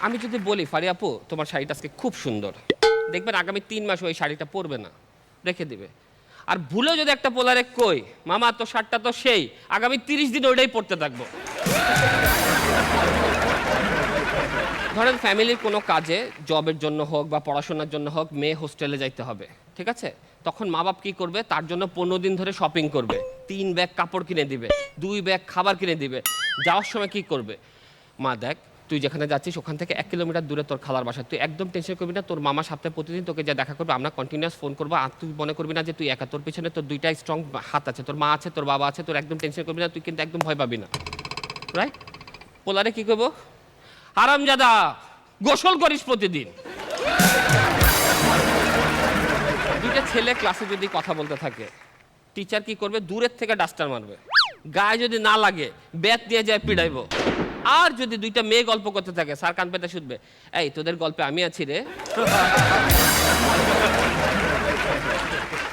আমি যদি বলি ফারিয়া আপু তোমার শাড়িটা আজকে খুব সুন্দর, দেখবেন আগামী 3 মাস ওই শাড়িটা পরবে না, রেখে দিবে। আর ভুলেও যদি একটা পোলারে কই মামা তো শার্টটা তো সেই, আগামী 30 দিন ওইটাই পরতে থাকবো। ধরেন ফ্যামিলির কোনো কাজে, জবের জন্য হোক বা পড়াশোনার জন্য হোক, মেয়ে হোস্টেলে যাইতে হবে, ঠিক আছে? তখন মা বাপ কী করবে, তার জন্য 15 দিন ধরে শপিং করবে, 3 ব্যাগ কাপড় কিনে দিবে, 2 ব্যাগ খাবার কিনে দিবে। যাওয়ার সময় কি করবে, মা দেখ তুই যেখানে যাচ্ছিস ওখান থেকে 1 কিলোমিটার দূরে তোর খালার বাসা, তুই একদম টেনশন করবি না, তোর মামা সপ্তাহে প্রতিদিন তোকে যা দেখা করবে, আমরা কন্টিনিউয়াস ফোন করবো, আর তুই মনে করবি না যে তুই একা, তোর পিছনে তোর 2টা স্ট্রং হাত আছে, তোর মা আছে, তোর বাবা আছে, তোর একদম টেনশন করবি না, তুই কিন্তু একদম ভয় পাবি না, রাইট? পোলারে কি করবো, হারামজাদা গোসল করিস প্রতিদিন। 2টা ছেলে ক্লাসে যদি কথা বলতে থাকে, টিচার কি করবে, দূরের থেকে ডাস্টার মারবে, গায়ে যদি না লাগে ব্যাট দিয়ে যায় পিড়াইবো। আর যদি 2টা মেয়ে গল্প করতে থাকে, স্যার কান পেতে শুনবে, এই তোদের গল্পে আমি আছি রে।